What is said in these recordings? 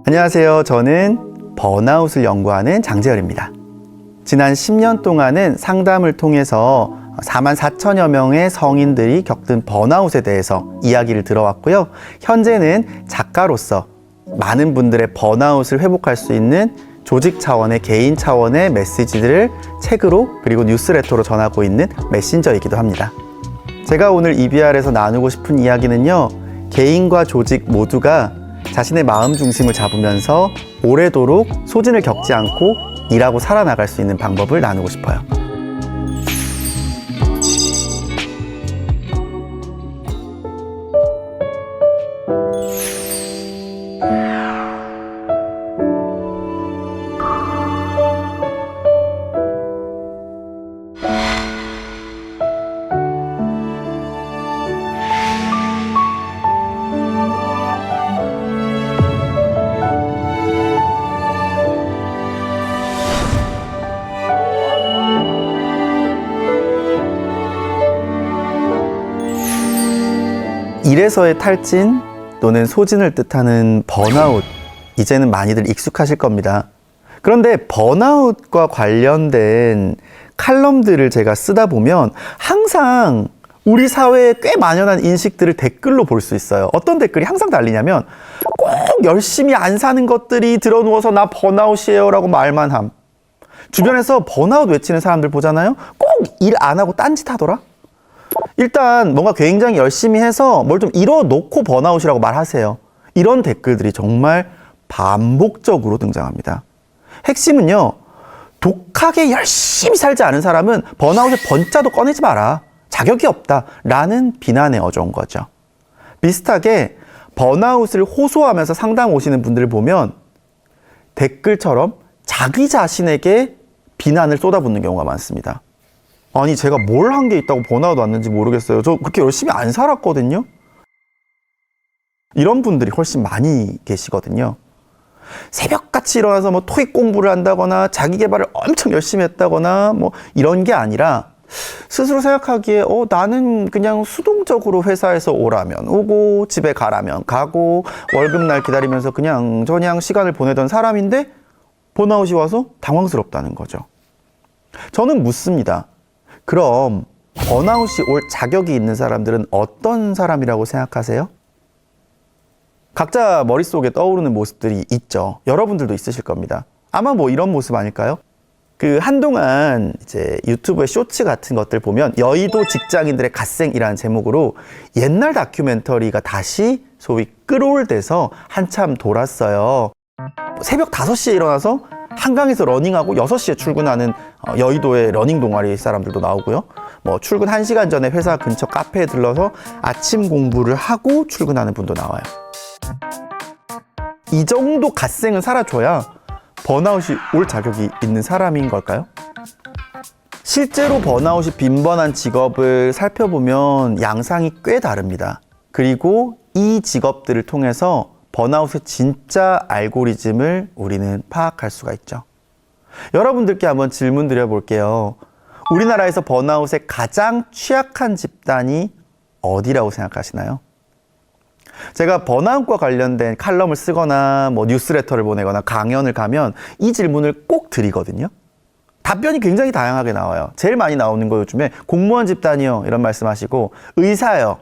안녕하세요. 저는 번아웃을 연구하는 장재열입니다. 지난 10년 동안은 상담을 통해서 44,000여 명의 성인들이 겪은 번아웃에 대해서 이야기를 들어왔고요. 현재는 작가로서 많은 분들의 번아웃을 회복할 수 있는 조직 차원의 개인 차원의 메시지들을 책으로 그리고 뉴스레터로 전하고 있는 메신저이기도 합니다. 제가 오늘 EBR에서 나누고 싶은 이야기는요, 개인과 조직 모두가 자신의 마음 중심을 잡으면서 오래도록 소진을 겪지 않고 일하고 살아나갈 수 있는 방법을 나누고 싶어요. 일에서의 탈진 또는 소진을 뜻하는 번아웃, 이제는 많이들 익숙하실 겁니다. 그런데 번아웃과 관련된 칼럼들을 제가 쓰다 보면 항상 우리 사회에 꽤 만연한 인식들을 댓글로 볼 수 있어요. 어떤 댓글이 항상 달리냐면 꼭 열심히 안 사는 것들이 드러누워서 나 번아웃이에요 라고 말만 함. 주변에서 번아웃 외치는 사람들 보잖아요. 꼭 일 안 하고 딴짓 하더라. 일단 뭔가 굉장히 열심히 해서 뭘 좀 이뤄놓고 번아웃이라고 말하세요. 이런 댓글들이 정말 반복적으로 등장합니다. 핵심은요, 독하게 열심히 살지 않은 사람은 번아웃의 번자도 꺼내지 마라, 자격이 없다 라는 비난에 어져온 거죠. 비슷하게 번아웃을 호소하면서 상담 오시는 분들을 보면 댓글처럼 자기 자신에게 비난을 쏟아붓는 경우가 많습니다. 아니, 제가 뭘 한 게 있다고 번아웃 왔는지 모르겠어요. 저 그렇게 열심히 안 살았거든요. 이런 분들이 훨씬 많이 계시거든요. 새벽같이 일어나서 뭐 토익 공부를 한다거나 자기 개발을 엄청 열심히 했다거나 뭐 이런 게 아니라 스스로 생각하기에 나는 그냥 수동적으로 회사에서 오라면 오고 집에 가라면 가고 월급날 기다리면서 그냥 저냥 시간을 보내던 사람인데 번아웃이 와서 당황스럽다는 거죠. 저는 묻습니다. 그럼 번아웃이 올 자격이 있는 사람들은 어떤 사람이라고 생각하세요? 각자 머릿속에 떠오르는 모습들이 있죠. 여러분들도 있으실 겁니다. 아마 뭐 이런 모습 아닐까요? 한동안 이제 유튜브의 쇼츠 같은 것들 보면 여의도 직장인들의 갓생이라는 제목으로 옛날 다큐멘터리가 다시 소위 끌어올돼서 한참 돌았어요. 새벽 5시에 일어나서 한강에서 러닝하고 6시에 출근하는 여의도의 러닝 동아리 사람들도 나오고요. 뭐 출근 1시간 전에 회사 근처 카페에 들러서 아침 공부를 하고 출근하는 분도 나와요. 이 정도 갓생은 살아줘야 번아웃이 올 자격이 있는 사람인 걸까요? 실제로 번아웃이 빈번한 직업을 살펴보면 양상이 꽤 다릅니다. 그리고 이 직업들을 통해서 번아웃의 진짜 알고리즘을 우리는 파악할 수가 있죠. 여러분들께 한번 질문 드려볼게요. 우리나라에서 번아웃의 가장 취약한 집단이 어디라고 생각하시나요? 제가 번아웃과 관련된 칼럼을 쓰거나 뭐 뉴스레터를 보내거나 강연을 가면 이 질문을 꼭 드리거든요. 답변이 굉장히 다양하게 나와요. 제일 많이 나오는 거 요즘에 공무원 집단이요 이런 말씀하시고, 의사요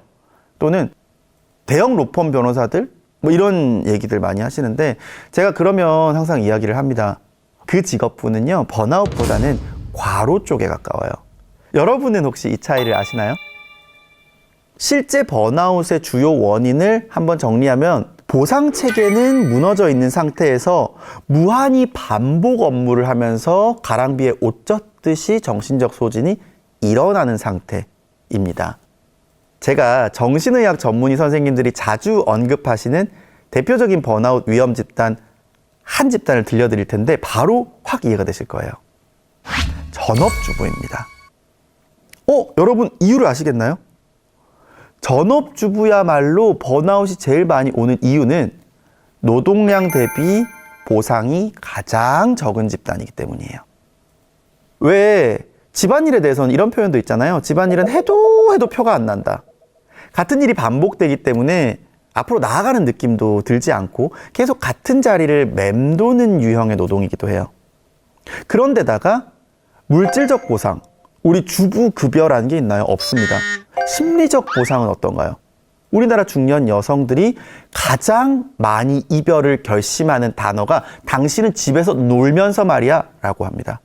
또는 대형 로펌 변호사들 뭐 이런 얘기들 많이 하시는데, 제가 그러면 항상 이야기를 합니다. 그 직업군은요 번아웃보다는 과로 쪽에 가까워요. 여러분은 혹시 이 차이를 아시나요? 실제 번아웃의 주요 원인을 한번 정리하면 보상체계는 무너져 있는 상태에서 무한히 반복 업무를 하면서 가랑비에 옷 젖듯이 정신적 소진이 일어나는 상태입니다. 제가 정신의학 전문의 선생님들이 자주 언급하시는 대표적인 번아웃 위험 집단 한 집단을 들려드릴 텐데 바로 확 이해가 되실 거예요. 전업주부입니다. 여러분 이유를 아시겠나요? 전업주부야말로 번아웃이 제일 많이 오는 이유는 노동량 대비 보상이 가장 적은 집단이기 때문이에요. 왜 집안일에 대해서는 이런 표현도 있잖아요. 집안일은 해도 표가 안 난다. 같은 일이 반복되기 때문에 앞으로 나아가는 느낌도 들지 않고 계속 같은 자리를 맴도는 유형의 노동이기도 해요. 그런데다가 물질적 보상, 우리 주부급여라는 게 있나요? 없습니다. 심리적 보상은 어떤가요? 우리나라 중년 여성들이 가장 많이 이별을 결심하는 단어가 당신은 집에서 놀면서 말이야 라고 합니다.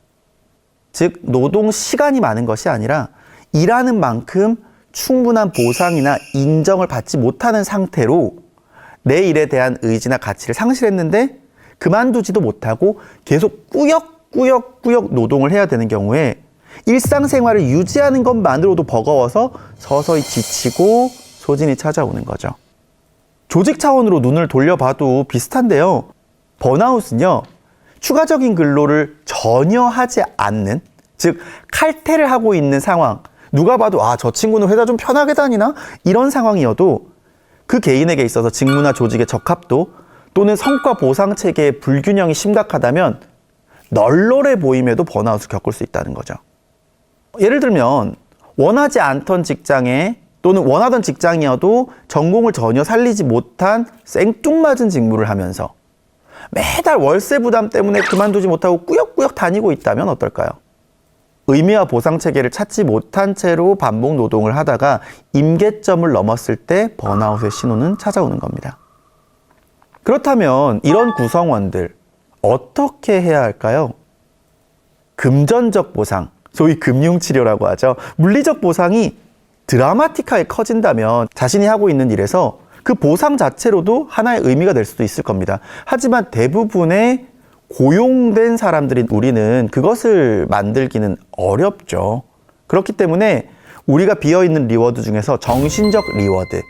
즉 노동 시간이 많은 것이 아니라 일하는 만큼 충분한 보상이나 인정을 받지 못하는 상태로 내 일에 대한 의지나 가치를 상실했는데 그만두지도 못하고 계속 꾸역꾸역 노동을 해야 되는 경우에 일상생활을 유지하는 것만으로도 버거워서 서서히 지치고 소진이 찾아오는 거죠. 조직 차원으로 눈을 돌려봐도 비슷한데요. 번아웃은요, 추가적인 근로를 전혀 하지 않는, 즉 칼퇴를 하고 있는 상황, 누가 봐도 저 친구는 회사 좀 편하게 다니나? 이런 상황이어도 그 개인에게 있어서 직무나 조직의 적합도 또는 성과 보상 체계의 불균형이 심각하다면 널널해 보임에도 번아웃을 겪을 수 있다는 거죠. 예를 들면 원하지 않던 직장에 또는 원하던 직장이어도 전공을 전혀 살리지 못한 생뚱맞은 직무를 하면서 매달 월세 부담 때문에 그만두지 못하고 꾸역꾸역 다니고 있다면 어떨까요? 의미와 보상 체계를 찾지 못한 채로 반복 노동을 하다가 임계점을 넘었을 때 번아웃의 신호는 찾아오는 겁니다. 그렇다면 이런 구성원들 어떻게 해야 할까요? 금전적 보상, 소위 금융치료라고 하죠. 물리적 보상이 드라마틱하게 커진다면 자신이 하고 있는 일에서 그 보상 자체로도 하나의 의미가 될 수도 있을 겁니다. 하지만 대부분의 고용된 사람들인 우리는 그것을 만들기는 어렵죠. 그렇기 때문에 우리가 비어있는 리워드 중에서 정신적 리워드,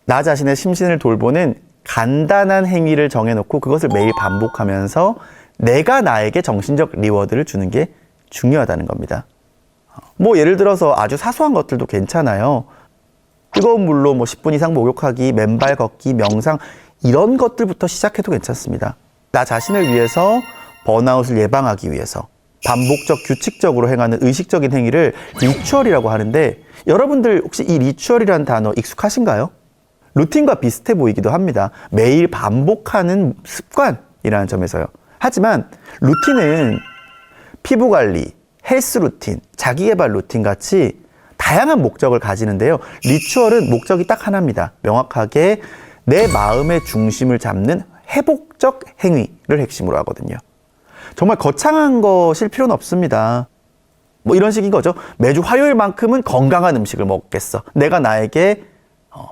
나 자신의 심신을 돌보는 간단한 행위를 정해놓고 그것을 매일 반복하면서 내가 나에게 정신적 리워드를 주는 게 중요하다는 겁니다. 예를 들어서 아주 사소한 것들도 괜찮아요. 뜨거운 물로 10분 이상 목욕하기, 맨발 걷기, 명상 이런 것들부터 시작해도 괜찮습니다. 나 자신을 위해서, 번아웃을 예방하기 위해서 반복적 규칙적으로 행하는 의식적인 행위를 리추얼이라고 하는데 여러분들 혹시 이 리추얼이라는 단어 익숙하신가요? 루틴과 비슷해 보이기도 합니다. 매일 반복하는 습관이라는 점에서요. 하지만 루틴은 피부관리, 헬스 루틴, 자기개발 루틴 같이 다양한 목적을 가지는데요. 리추얼은 목적이 딱 하나입니다. 명확하게 내 마음의 중심을 잡는 회복적 행위를 핵심으로 하거든요. 정말 거창한 것일 필요는 없습니다. 이런 식인 거죠. 매주 화요일만큼은 건강한 음식을 먹겠어. 내가 나에게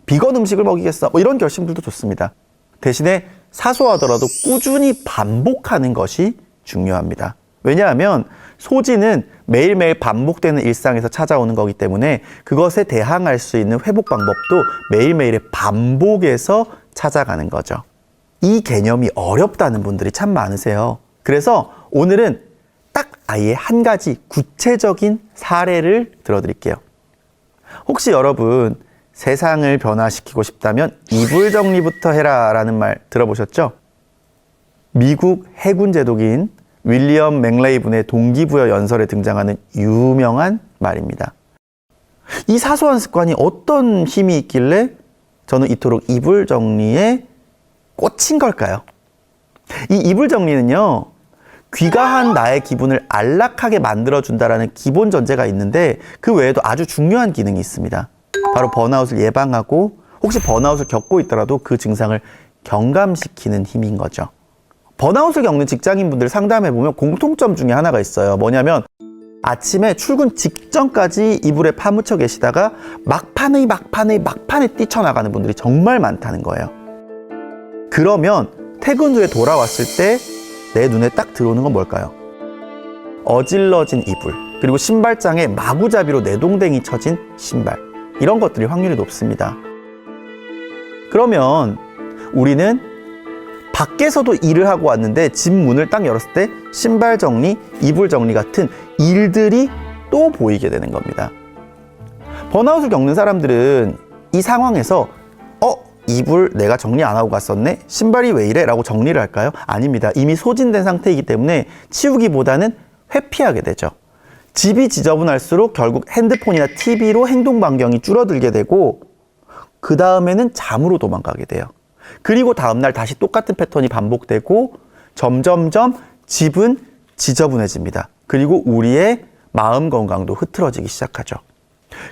비건 음식을 먹이겠어. 이런 결심들도 좋습니다. 대신에 사소하더라도 꾸준히 반복하는 것이 중요합니다. 왜냐하면 소진은 매일매일 반복되는 일상에서 찾아오는 거기 때문에 그것에 대항할 수 있는 회복 방법도 매일매일의 반복에서 찾아가는 거죠. 이 개념이 어렵다는 분들이 참 많으세요. 그래서 오늘은 딱 아예 한 가지 구체적인 사례를 들어드릴게요. 혹시 여러분 세상을 변화시키고 싶다면 이불 정리부터 해라 라는 말 들어보셨죠? 미국 해군 제독인 윌리엄 맥레이 분의 동기부여 연설에 등장하는 유명한 말입니다. 이 사소한 습관이 어떤 힘이 있길래 저는 이토록 이불 정리에 꽂힌 걸까요? 이 이불 정리는요, 귀가한 나의 기분을 안락하게 만들어준다라는 기본 전제가 있는데 그 외에도 아주 중요한 기능이 있습니다. 바로 번아웃을 예방하고 혹시 번아웃을 겪고 있더라도 그 증상을 경감시키는 힘인 거죠. 번아웃을 겪는 직장인분들 상담해보면 공통점 중에 하나가 있어요. 뭐냐면 아침에 출근 직전까지 이불에 파묻혀 계시다가 막판에 뛰쳐나가는 분들이 정말 많다는 거예요. 그러면 퇴근 후에 돌아왔을 때 내 눈에 딱 들어오는 건 뭘까요? 어질러진 이불, 그리고 신발장에 마구잡이로 내동댕이 쳐진 신발, 이런 것들이 확률이 높습니다. 그러면 우리는 밖에서도 일을 하고 왔는데 집 문을 딱 열었을 때 신발 정리, 이불 정리 같은 일들이 또 보이게 되는 겁니다. 번아웃을 겪는 사람들은 이 상황에서 이불 내가 정리 안 하고 갔었네? 신발이 왜 이래? 라고 정리를 할까요? 아닙니다. 이미 소진된 상태이기 때문에 치우기보다는 회피하게 되죠. 집이 지저분할수록 결국 핸드폰이나 TV로 행동 반경이 줄어들게 되고 그 다음에는 잠으로 도망가게 돼요. 그리고 다음날 다시 똑같은 패턴이 반복되고 점점점 집은 지저분해집니다. 그리고 우리의 마음 건강도 흐트러지기 시작하죠.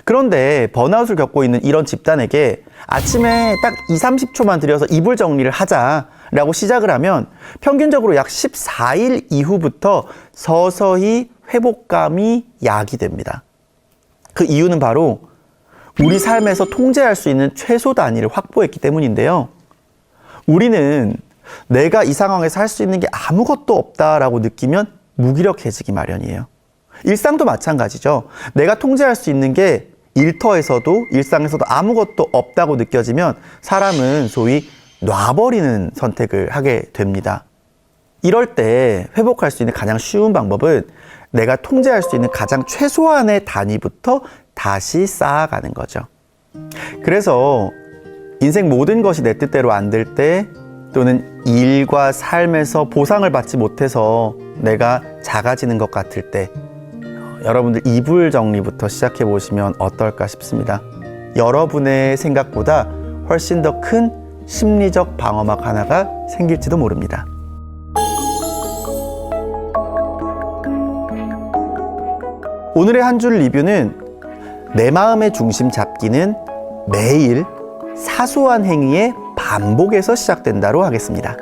그런데 번아웃을 겪고 있는 이런 집단에게 아침에 딱 20-30초만 들여서 이불 정리를 하자라고 시작을 하면 평균적으로 약 14일 이후부터 서서히 회복감이 야기됩니다. 그 이유는 바로 우리 삶에서 통제할 수 있는 최소 단위를 확보했기 때문인데요. 우리는 내가 이 상황에서 할 수 있는 게 아무것도 없다라고 느끼면 무기력해지기 마련이에요. 일상도 마찬가지죠. 내가 통제할 수 있는 게 일터에서도 일상에서도 아무것도 없다고 느껴지면 사람은 소위 놔버리는 선택을 하게 됩니다. 이럴 때 회복할 수 있는 가장 쉬운 방법은 내가 통제할 수 있는 가장 최소한의 단위부터 다시 쌓아가는 거죠. 그래서 인생 모든 것이 내 뜻대로 안 될 때, 또는 일과 삶에서 보상을 받지 못해서 내가 작아지는 것 같을 때 여러분들 이불 정리부터 시작해 보시면 어떨까 싶습니다. 여러분의 생각보다 훨씬 더 큰 심리적 방어막 하나가 생길지도 모릅니다. 오늘의 한 줄 리뷰는 내 마음의 중심 잡기는 매일 사소한 행위의 반복에서 시작된다로 하겠습니다.